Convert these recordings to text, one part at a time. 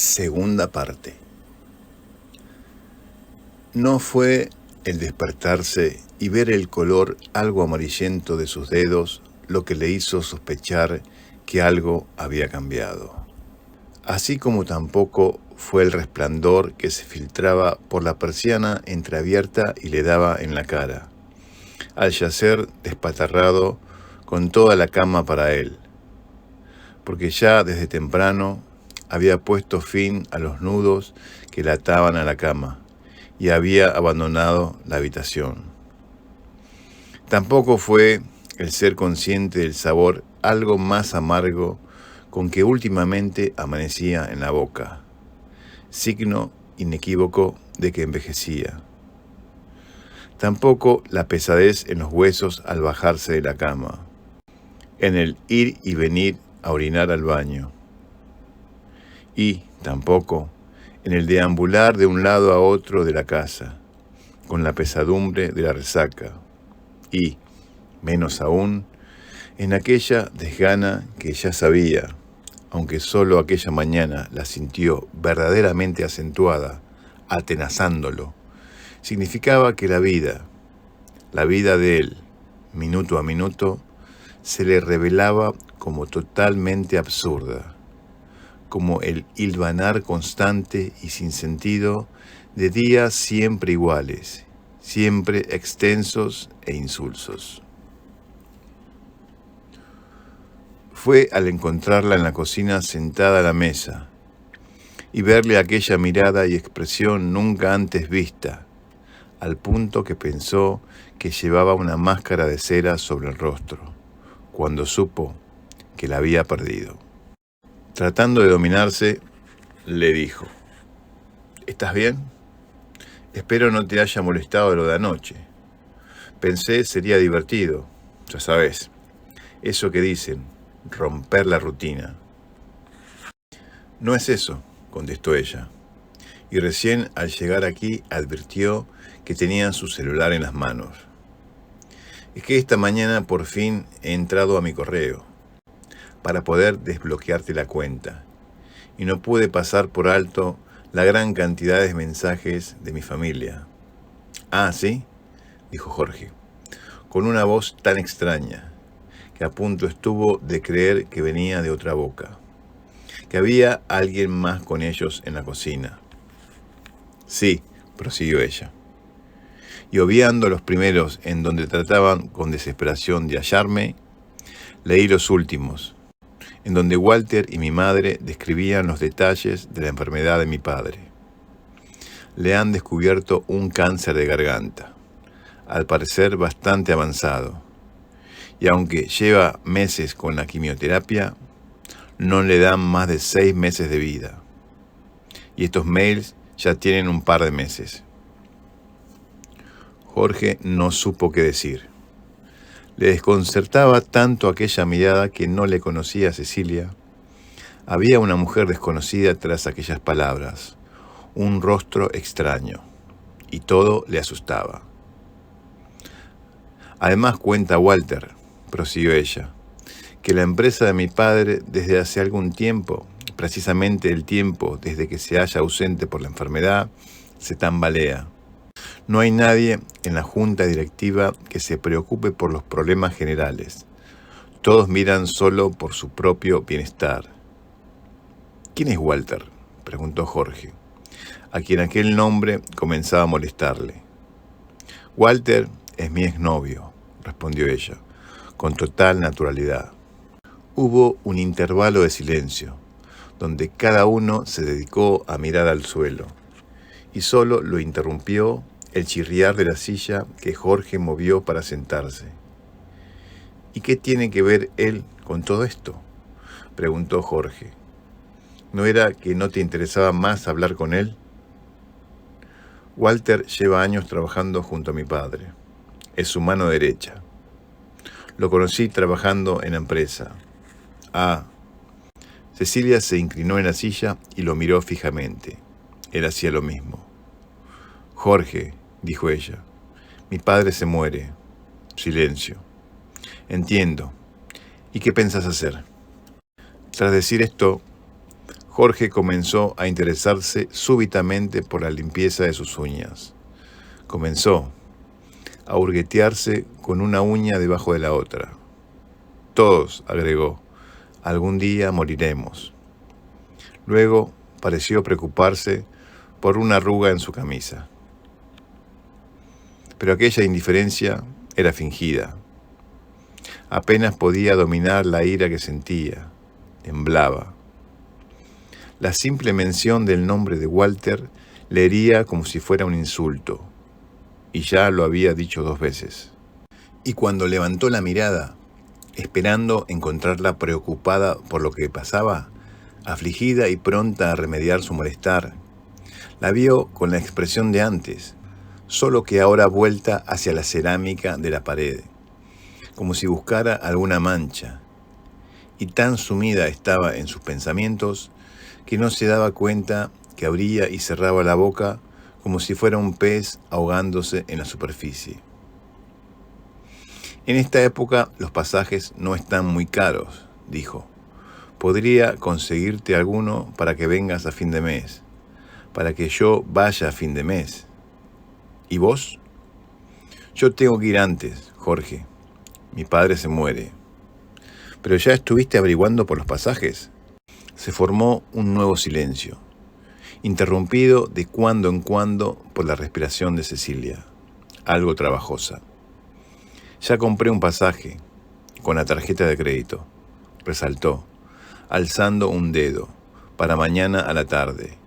Segunda parte. No fue el despertarse y ver el color algo amarillento de sus dedos lo que le hizo sospechar que algo había cambiado. Así como tampoco fue el resplandor que se filtraba por la persiana entreabierta y le daba en la cara, al yacer despatarrado con toda la cama para él, porque ya desde temprano había puesto fin a los nudos que le ataban a la cama y había abandonado la habitación. Tampoco fue el ser consciente del sabor algo más amargo con que últimamente amanecía en la boca, signo inequívoco de que envejecía. Tampoco la pesadez en los huesos al bajarse de la cama, en el ir y venir a orinar al baño. Y tampoco en el deambular de un lado a otro de la casa, con la pesadumbre de la resaca. Y, menos aún, en aquella desgana que ya sabía, aunque solo aquella mañana la sintió verdaderamente acentuada, atenazándolo, significaba que la vida de él, minuto a minuto, se le revelaba como totalmente absurda, como el hilvanar constante y sin sentido de días siempre iguales, siempre extensos e insulsos. Fue al encontrarla en la cocina sentada a la mesa y verle aquella mirada y expresión nunca antes vista, al punto que pensó que llevaba una máscara de cera sobre el rostro, cuando supo que la había perdido. Tratando de dominarse, le dijo: ¿Estás bien? Espero no te haya molestado lo de anoche. Pensé sería divertido, ya sabes, eso que dicen, romper la rutina. No es eso, contestó ella, y recién al llegar aquí advirtió que tenía su celular en las manos. Es que esta mañana por fin he entrado a mi correo para poder desbloquearte la cuenta, y no pude pasar por alto la gran cantidad de mensajes de mi familia. Ah, ¿sí?, dijo Jorge, con una voz tan extraña que a punto estuvo de creer que venía de otra boca, que había alguien más con ellos en la cocina. Sí, prosiguió ella, y obviando los primeros en donde trataban con desesperación de hallarme, leí los últimos, en donde Walter y mi madre describían los detalles de la enfermedad de mi padre. Le han descubierto un cáncer de garganta, al parecer bastante avanzado, y aunque lleva meses con la quimioterapia, no le dan más de 6 meses de vida. Y estos mails ya tienen un par de meses. Jorge no supo qué decir. Le desconcertaba tanto aquella mirada que no le conocía a Cecilia. Había una mujer desconocida tras aquellas palabras, un rostro extraño, y todo le asustaba. Además cuenta Walter, prosiguió ella, que la empresa de mi padre desde hace algún tiempo, precisamente el tiempo desde que se halla ausente por la enfermedad, se tambalea. No hay nadie en la junta directiva que se preocupe por los problemas generales. Todos miran solo por su propio bienestar. ¿Quién es Walter?, preguntó Jorge, a quien aquel nombre comenzaba a molestarle. Walter es mi exnovio, respondió ella, con total naturalidad. Hubo un intervalo de silencio, donde cada uno se dedicó a mirar al suelo, y solo lo interrumpió el chirriar de la silla que Jorge movió para sentarse. ¿Y qué tiene que ver él con todo esto?, preguntó Jorge. ¿No era que no te interesaba más hablar con él? Walter lleva años trabajando junto a mi padre. Es su mano derecha. Lo conocí trabajando en la empresa. Ah. Cecilia se inclinó en la silla y lo miró fijamente. Él hacía lo mismo. Jorge, dijo ella, mi padre se muere. Silencio. Entiendo. ¿Y qué pensás hacer? Tras decir esto, Jorge comenzó a interesarse súbitamente por la limpieza de sus uñas. Comenzó a hurguetearse con una uña debajo de la otra. Todos, agregó, algún día moriremos. Luego pareció preocuparse por una arruga en su camisa. Pero aquella indiferencia era fingida. Apenas podía dominar la ira que sentía. Temblaba. La simple mención del nombre de Walter le hería como si fuera un insulto. Y ya lo había dicho 2 veces. Y cuando levantó la mirada, esperando encontrarla preocupada por lo que pasaba, afligida y pronta a remediar su malestar, la vio con la expresión de antes, solo que ahora vuelta hacia la cerámica de la pared, como si buscara alguna mancha, y tan sumida estaba en sus pensamientos que no se daba cuenta que abría y cerraba la boca como si fuera un pez ahogándose en la superficie. En esta época los pasajes no están muy caros, dijo. Podría conseguirte alguno para que vengas a fin de mes, para que yo vaya a fin de mes. ¿Y vos? Yo tengo que ir antes, Jorge. Mi padre se muere. ¿Pero ya estuviste averiguando por los pasajes? Se formó un nuevo silencio, interrumpido de cuando en cuando por la respiración de Cecilia, algo trabajosa. Ya compré un pasaje, con la tarjeta de crédito, resaltó, alzando un dedo, para mañana a la tarde.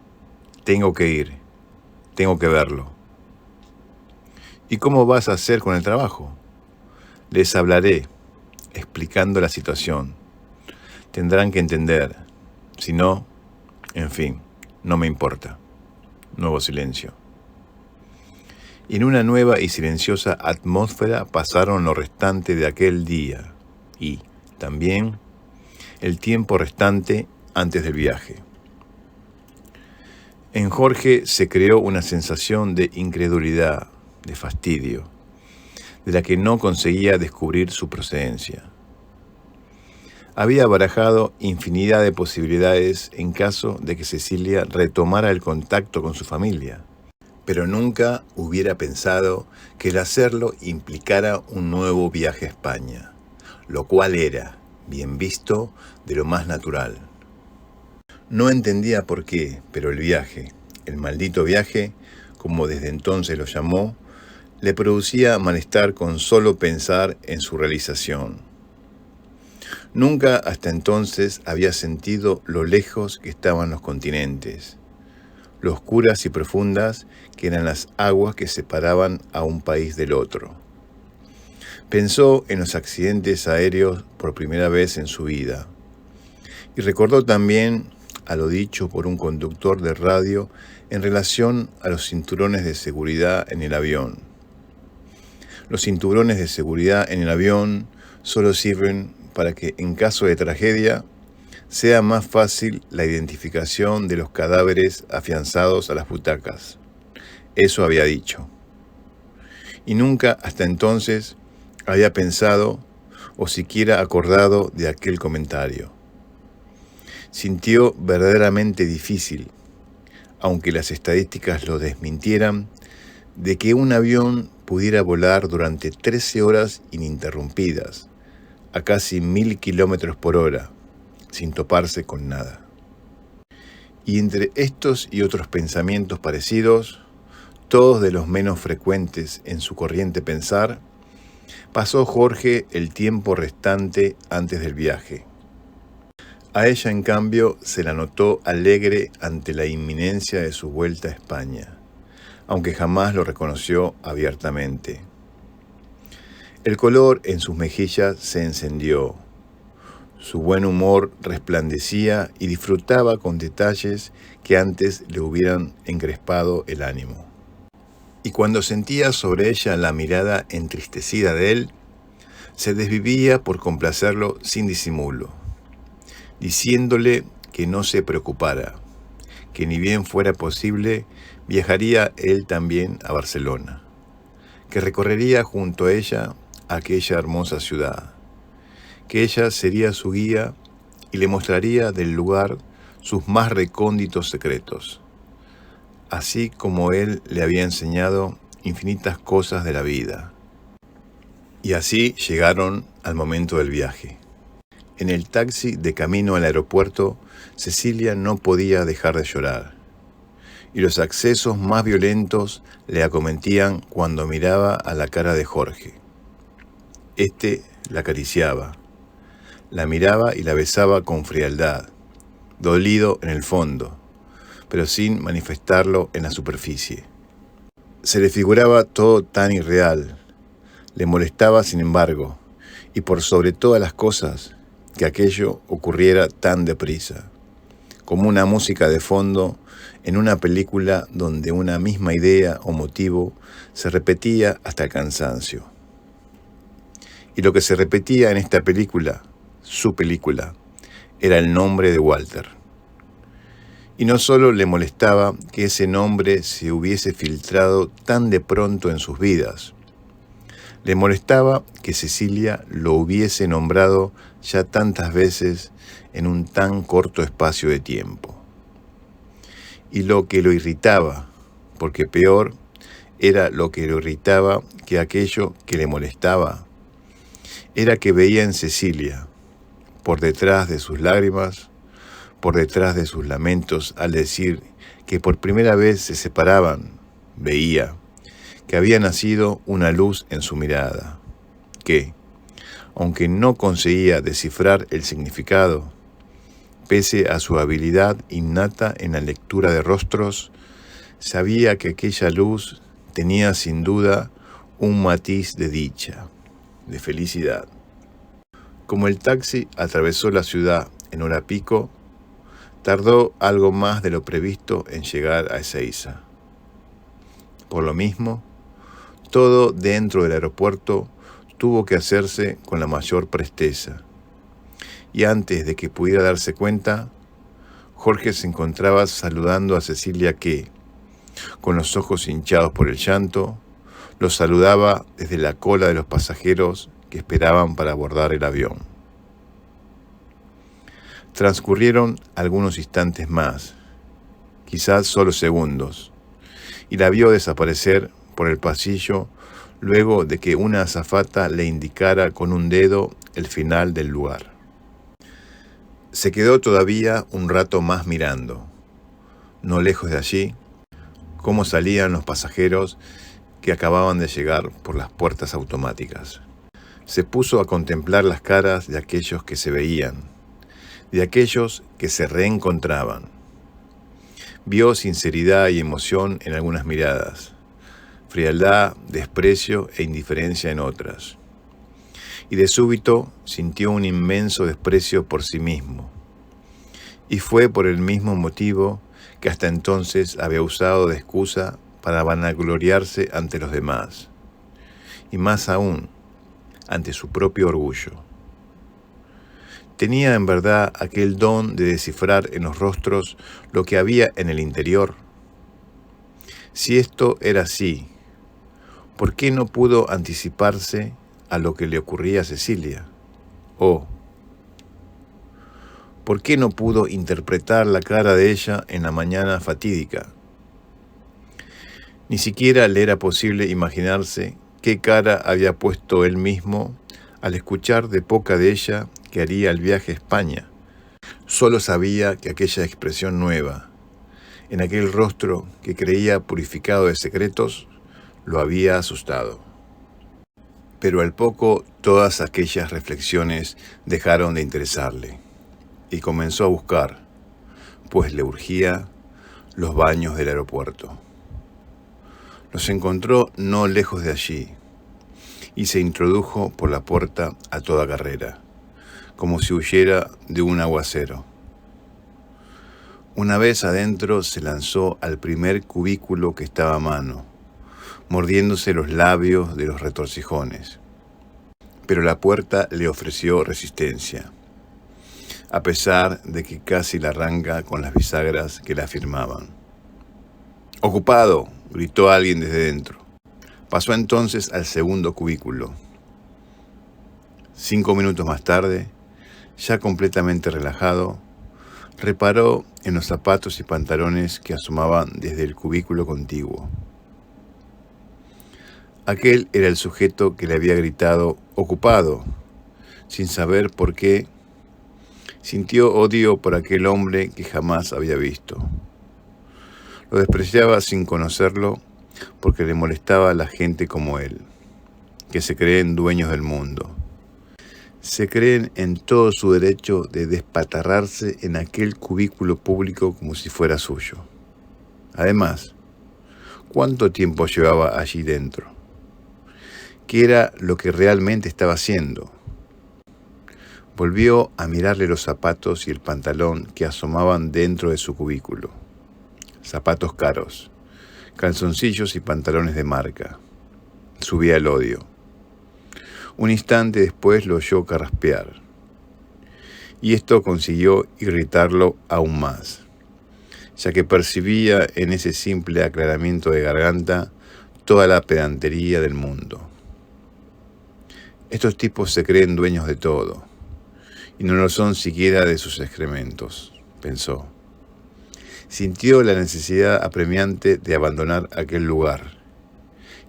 Tengo que ir, tengo que verlo. ¿Y cómo vas a hacer con el trabajo? Les hablaré, explicando la situación. Tendrán que entender, si no, en fin, no me importa. Nuevo silencio. Y en una nueva y silenciosa atmósfera pasaron lo restante de aquel día y, también, el tiempo restante antes del viaje. En Jorge se creó una sensación de incredulidad, de fastidio, de la que no conseguía descubrir su procedencia. Había barajado infinidad de posibilidades en caso de que Cecilia retomara el contacto con su familia, pero nunca hubiera pensado que el hacerlo implicara un nuevo viaje a España, lo cual era, bien visto, de lo más natural. No entendía por qué, pero el viaje, el maldito viaje, como desde entonces lo llamó, le producía malestar con solo pensar en su realización. Nunca hasta entonces había sentido lo lejos que estaban los continentes, lo oscuras y profundas que eran las aguas que separaban a un país del otro. Pensó en los accidentes aéreos por primera vez en su vida y recordó también a lo dicho por un conductor de radio en relación a los cinturones de seguridad en el avión. Los cinturones de seguridad en el avión solo sirven para que, en caso de tragedia, sea más fácil la identificación de los cadáveres afianzados a las butacas. Eso había dicho. Y nunca hasta entonces había pensado o siquiera acordado de aquel comentario. Sintió verdaderamente difícil, aunque las estadísticas lo desmintieran, de que un avión pudiera volar durante 13 horas ininterrumpidas, a casi 1000 kilómetros por hora, sin toparse con nada. Y entre estos y otros pensamientos parecidos, todos de los menos frecuentes en su corriente pensar, pasó Jorge el tiempo restante antes del viaje. A ella, en cambio, se la notó alegre ante la inminencia de su vuelta a España, aunque jamás lo reconoció abiertamente. El color en sus mejillas se encendió. Su buen humor resplandecía y disfrutaba con detalles que antes le hubieran encrespado el ánimo. Y cuando sentía sobre ella la mirada entristecida de él, se desvivía por complacerlo sin disimulo, diciéndole que no se preocupara, que ni bien fuera posible, viajaría él también a Barcelona, que recorrería junto a ella aquella hermosa ciudad, que ella sería su guía y le mostraría del lugar sus más recónditos secretos, así como él le había enseñado infinitas cosas de la vida. Y así llegaron al momento del viaje. En el taxi de camino al aeropuerto, Cecilia no podía dejar de llorar, y los accesos más violentos le acometían cuando miraba a la cara de Jorge. Este la acariciaba, la miraba y la besaba con frialdad, dolido en el fondo, pero sin manifestarlo en la superficie. Se le figuraba todo tan irreal, le molestaba sin embargo, y por sobre todas las cosas, que aquello ocurriera tan deprisa, como una música de fondo en una película donde una misma idea o motivo se repetía hasta el cansancio. Y lo que se repetía en esta película, su película, era el nombre de Walter. Y no solo le molestaba que ese nombre se hubiese filtrado tan de pronto en sus vidas, le molestaba que Cecilia lo hubiese nombrado ya tantas veces en un tan corto espacio de tiempo. Y lo que lo irritaba, porque peor era lo que lo irritaba que aquello que le molestaba, era que veía en Cecilia, por detrás de sus lágrimas, por detrás de sus lamentos al decir que por primera vez se separaban, veía que había nacido una luz en su mirada, que, aunque no conseguía descifrar el significado, pese a su habilidad innata en la lectura de rostros, sabía que aquella luz tenía sin duda un matiz de dicha, de felicidad. Como el taxi atravesó la ciudad en hora pico, tardó algo más de lo previsto en llegar a Ezeiza. Por lo mismo, todo dentro del aeropuerto tuvo que hacerse con la mayor presteza. Y antes de que pudiera darse cuenta, Jorge se encontraba saludando a Cecilia que, con los ojos hinchados por el llanto, los saludaba desde la cola de los pasajeros que esperaban para abordar el avión. Transcurrieron algunos instantes más, quizás solo segundos, y la vio desaparecer por el pasillo luego de que una azafata le indicara con un dedo el final del lugar. Se quedó todavía un rato más mirando, no lejos de allí, cómo salían los pasajeros que acababan de llegar por las puertas automáticas. Se puso a contemplar las caras de aquellos que se veían, de aquellos que se reencontraban. Vio sinceridad y emoción en algunas miradas, frialdad, desprecio e indiferencia en otras. Y de súbito sintió un inmenso desprecio por sí mismo. Y fue por el mismo motivo que hasta entonces había usado de excusa para vanagloriarse ante los demás. Y más aún, ante su propio orgullo. Tenía en verdad aquel don de descifrar en los rostros lo que había en el interior. Si esto era así, ¿por qué no pudo anticiparse a lo que le ocurría a Cecilia? ¿O por qué no pudo interpretar la cara de ella en la mañana fatídica? Ni siquiera le era posible imaginarse qué cara había puesto él mismo al escuchar de boca de ella que haría el viaje a España. Solo sabía que aquella expresión nueva, en aquel rostro que creía purificado de secretos, lo había asustado. Pero al poco todas aquellas reflexiones dejaron de interesarle y comenzó a buscar, pues le urgía, los baños del aeropuerto. Los encontró no lejos de allí y se introdujo por la puerta a toda carrera, como si huyera de un aguacero. Una vez adentro se lanzó al primer cubículo que estaba a mano, mordiéndose los labios de los retorcijones. Pero la puerta le ofreció resistencia, a pesar de que casi la arranca con las bisagras que la firmaban. ¡Ocupado!, gritó alguien desde dentro. Pasó entonces al segundo cubículo. 5 minutos más tarde, ya completamente relajado, Reparó en los zapatos y pantalones que asomaban desde el cubículo contiguo. Aquel era el sujeto que le había gritado «ocupado», sin saber por qué. Sintió odio por aquel hombre que jamás había visto. Lo despreciaba sin conocerlo porque le molestaba a la gente como él, que se creen dueños del mundo. Se creen en todo su derecho de despatarrarse en aquel cubículo público como si fuera suyo. Además, ¿cuánto tiempo llevaba allí dentro? ¿Qué era lo que realmente estaba haciendo? Volvió a mirarle los zapatos y el pantalón que asomaban dentro de su cubículo. Zapatos caros, calzoncillos y pantalones de marca. Subía el odio. Un instante después lo oyó carraspear. Y esto consiguió irritarlo aún más, ya que percibía en ese simple aclaramiento de garganta toda la pedantería del mundo. Estos tipos se creen dueños de todo, y no lo son siquiera de sus excrementos, pensó. Sintió la necesidad apremiante de abandonar aquel lugar,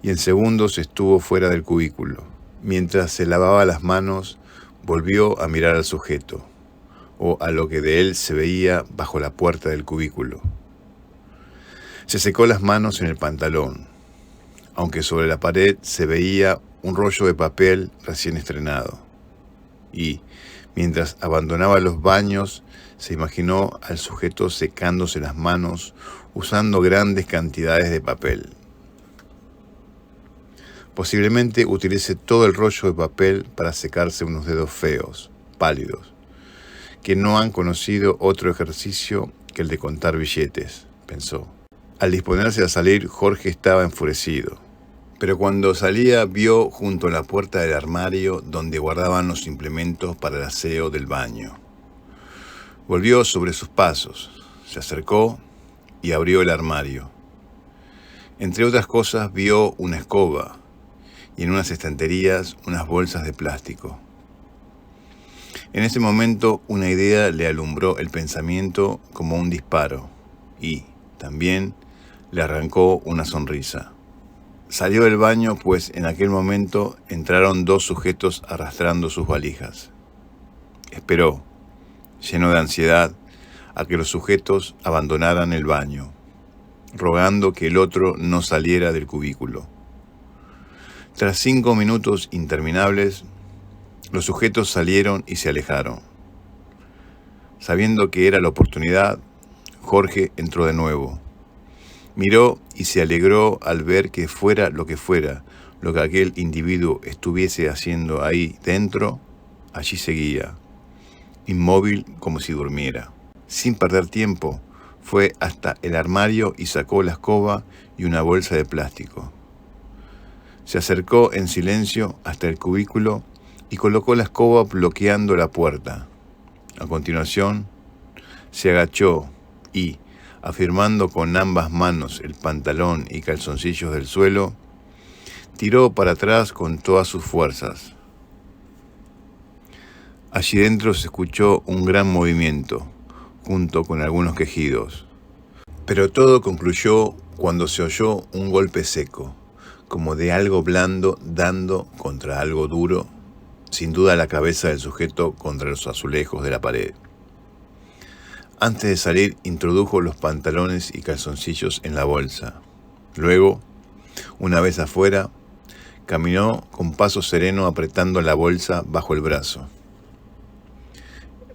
y en segundos estuvo fuera del cubículo. Mientras se lavaba las manos, volvió a mirar al sujeto, o a lo que de él se veía bajo la puerta del cubículo. Se secó las manos en el pantalón, aunque sobre la pared se veía un rollo de papel recién estrenado, y, mientras abandonaba los baños, se imaginó al sujeto secándose las manos usando grandes cantidades de papel. Posiblemente utilice todo el rollo de papel para secarse unos dedos feos, pálidos, que no han conocido otro ejercicio que el de contar billetes, pensó. Al disponerse a salir, Jorge estaba enfurecido. Pero cuando salía vio junto a la puerta del armario donde guardaban los implementos para el aseo del baño. Volvió sobre sus pasos, se acercó y abrió el armario. Entre otras cosas vio una escoba y en unas estanterías unas bolsas de plástico. En ese momento una idea le alumbró el pensamiento como un disparo y, también, le arrancó una sonrisa. Salió del baño, pues en aquel momento entraron dos sujetos arrastrando sus valijas. Esperó, lleno de ansiedad, a que los sujetos abandonaran el baño, rogando que el otro no saliera del cubículo. Tras 5 minutos interminables, los sujetos salieron y se alejaron. Sabiendo que era la oportunidad, Jorge entró de nuevo. Miró y se alegró al ver que fuera lo que aquel individuo estuviese haciendo ahí dentro, allí seguía, inmóvil como si durmiera. Sin perder tiempo, fue hasta el armario y sacó la escoba y una bolsa de plástico. Se acercó en silencio hasta el cubículo y colocó la escoba bloqueando la puerta. A continuación, se agachó y, afirmando con ambas manos el pantalón y calzoncillos del suelo, tiró para atrás con todas sus fuerzas. Allí dentro se escuchó un gran movimiento, junto con algunos quejidos. Pero todo concluyó cuando se oyó un golpe seco, como de algo blando dando contra algo duro, sin duda la cabeza del sujeto contra los azulejos de la pared. Antes de salir, introdujo los pantalones y calzoncillos en la bolsa. Luego, una vez afuera, caminó con paso sereno apretando la bolsa bajo el brazo.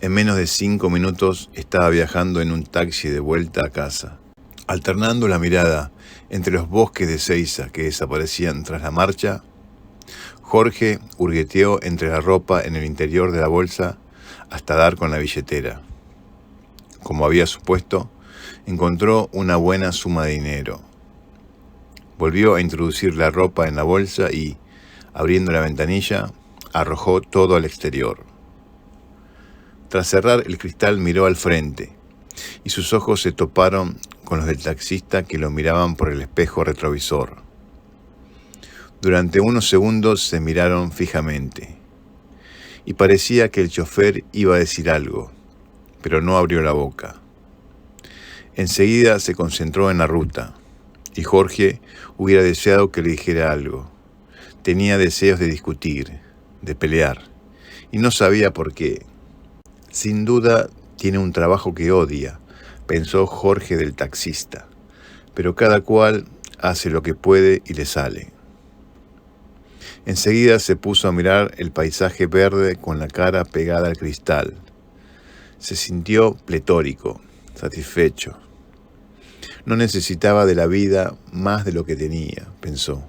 En menos de 5 minutos estaba viajando en un taxi de vuelta a casa, alternando la mirada entre los bosques de ceiza que desaparecían tras la marcha. Jorge hurgueteó entre la ropa en el interior de la bolsa hasta dar con la billetera. Como había supuesto, encontró una buena suma de dinero. Volvió a introducir la ropa en la bolsa y, abriendo la ventanilla, arrojó todo al exterior. Tras cerrar el cristal miró al frente y sus ojos se toparon con los del taxista que lo miraban por el espejo retrovisor. Durante unos segundos se miraron fijamente y parecía que el chofer iba a decir algo, pero no abrió la boca. Enseguida se concentró en la ruta, y Jorge hubiera deseado que le dijera algo. Tenía deseos de discutir, de pelear, y no sabía por qué. Sin duda tiene un trabajo que odia, pensó Jorge del taxista, pero cada cual hace lo que puede y le sale. Enseguida se puso a mirar el paisaje verde con la cara pegada al cristal. Se sintió pletórico, satisfecho. No necesitaba de la vida más de lo que tenía, pensó.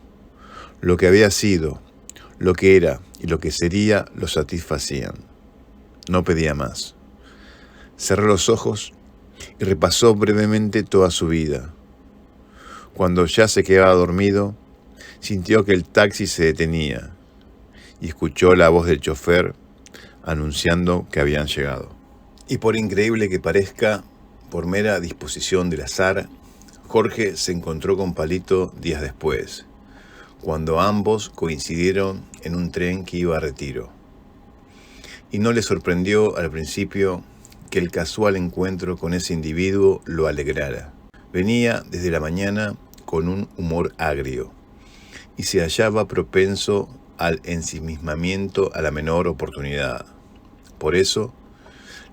Lo que había sido, lo que era y lo que sería lo satisfacían. No pedía más. Cerró los ojos y repasó brevemente toda su vida. Cuando ya se quedaba dormido, sintió que el taxi se detenía y escuchó la voz del chofer anunciando que habían llegado. Y por increíble que parezca, por mera disposición del azar, Jorge se encontró con Palito días después, cuando ambos coincidieron en un tren que iba a Retiro. Y no le sorprendió al principio que el casual encuentro con ese individuo lo alegrara. Venía desde la mañana con un humor agrio y se hallaba propenso al ensimismamiento a la menor oportunidad. Por eso,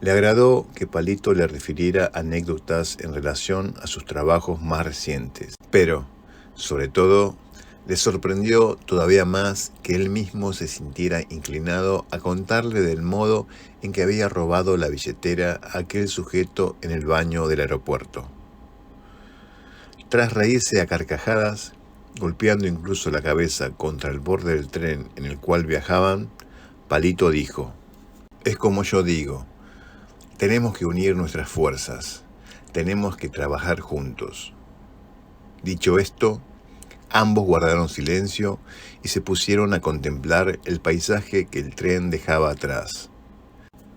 le agradó que Palito le refiriera anécdotas en relación a sus trabajos más recientes. Pero, sobre todo, le sorprendió todavía más que él mismo se sintiera inclinado a contarle del modo en que había robado la billetera a aquel sujeto en el baño del aeropuerto. Tras reírse a carcajadas, golpeando incluso la cabeza contra el borde del tren en el cual viajaban, Palito dijo: «Es como yo digo, tenemos que unir nuestras fuerzas, tenemos que trabajar juntos». Dicho esto, ambos guardaron silencio y se pusieron a contemplar el paisaje que el tren dejaba atrás.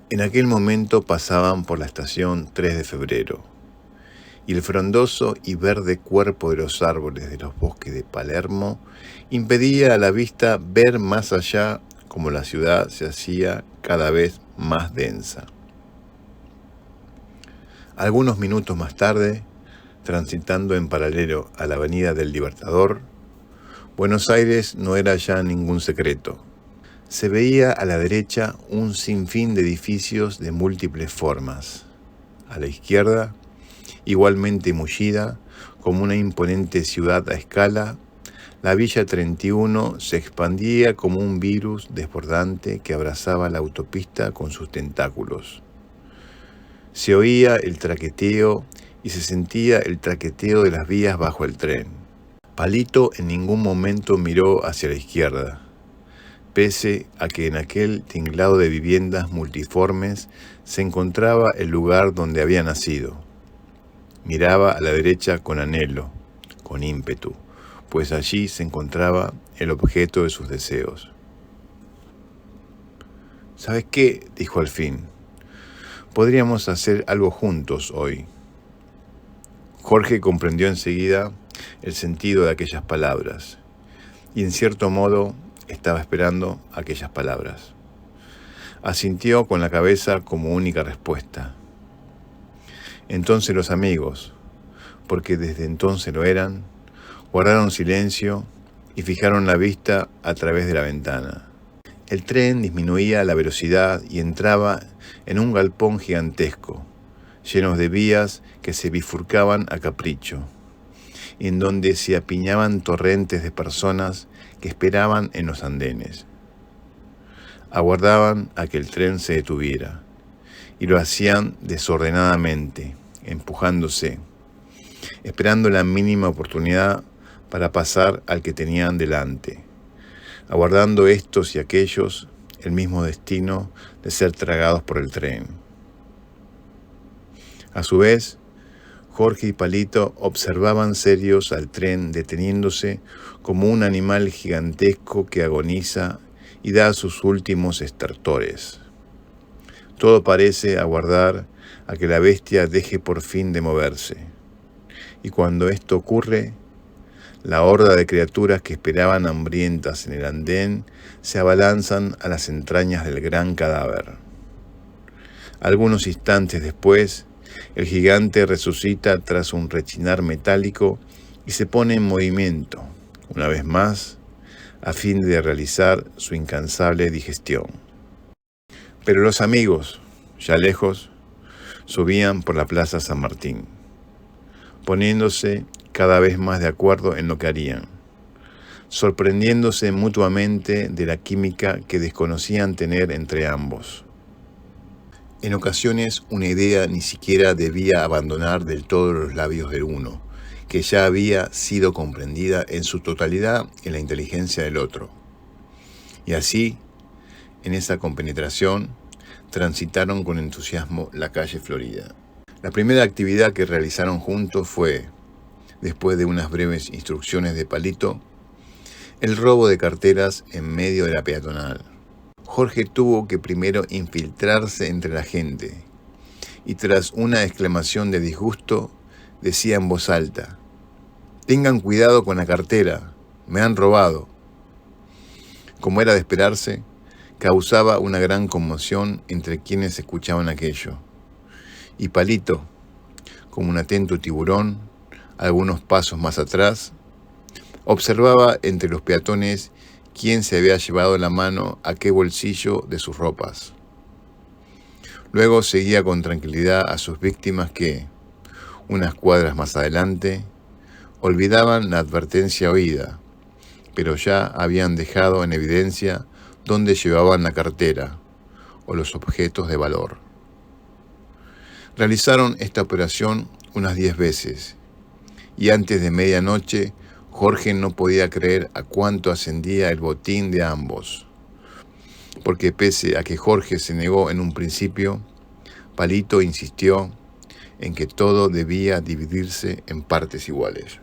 En aquel momento pasaban por la estación 3 de febrero, y el frondoso y verde cuerpo de los árboles de los bosques de Palermo impedía a la vista ver más allá como la ciudad se hacía cada vez más densa. Algunos minutos más tarde, transitando en paralelo a la Avenida del Libertador, Buenos Aires no era ya ningún secreto. Se veía a la derecha un sinfín de edificios de múltiples formas. A la izquierda, igualmente mullida, como una imponente ciudad a escala, la Villa 31 se expandía como un virus desbordante que abrazaba la autopista con sus tentáculos. Se oía el traqueteo y se sentía el traqueteo de las vías bajo el tren. Palito en ningún momento miró hacia la izquierda, pese a que en aquel tinglado de viviendas multiformes se encontraba el lugar donde había nacido. Miraba a la derecha con anhelo, con ímpetu, pues allí se encontraba el objeto de sus deseos. «¿Sabes qué?», dijo al fin. «Podríamos hacer algo juntos hoy». Jorge comprendió enseguida el sentido de aquellas palabras, y en cierto modo estaba esperando aquellas palabras. Asintió con la cabeza como única respuesta. Entonces los amigos, porque desde entonces lo eran, guardaron silencio y fijaron la vista a través de la ventana. El tren disminuía la velocidad y entraba en un galpón gigantesco, lleno de vías que se bifurcaban a capricho, y en donde se apiñaban torrentes de personas que esperaban en los andenes. Aguardaban a que el tren se detuviera, y lo hacían desordenadamente, empujándose, esperando la mínima oportunidad para pasar al que tenían delante, aguardando estos y aquellos el mismo destino de ser tragados por el tren. A su vez, Jorge y Palito observaban serios al tren deteniéndose como un animal gigantesco que agoniza y da sus últimos estertores. Todo parece aguardar a que la bestia deje por fin de moverse. Y cuando esto ocurre, la horda de criaturas que esperaban hambrientas en el andén se abalanzan a las entrañas del gran cadáver. Algunos instantes después, el gigante resucita tras un rechinar metálico y se pone en movimiento, una vez más, a fin de realizar su incansable digestión. Pero los amigos, ya lejos, subían por la Plaza San Martín, poniéndose cada vez más de acuerdo en lo que harían, sorprendiéndose mutuamente de la química que desconocían tener entre ambos. En ocasiones una idea ni siquiera debía abandonar del todo los labios del uno, que ya había sido comprendida en su totalidad en la inteligencia del otro. Y así, en esa compenetración, transitaron con entusiasmo la calle Florida. La primera actividad que realizaron juntos fue, después de unas breves instrucciones de Palito, el robo de carteras en medio de la peatonal. Jorge tuvo que primero infiltrarse entre la gente y tras una exclamación de disgusto decía en voz alta: «Tengan cuidado con la cartera, me han robado». Como era de esperarse, causaba una gran conmoción entre quienes escuchaban aquello. Y Palito, como un atento tiburón, algunos pasos más atrás, observaba entre los peatones quién se había llevado la mano a qué bolsillo de sus ropas. Luego seguía con tranquilidad a sus víctimas que, unas cuadras más adelante, olvidaban la advertencia oída, pero ya habían dejado en evidencia dónde llevaban la cartera o los objetos de valor. Realizaron esta operación unas 10 veces, y antes de medianoche Jorge no podía creer a cuánto ascendía el botín de ambos, porque pese a que Jorge se negó en un principio, Palito insistió en que todo debía dividirse en partes iguales.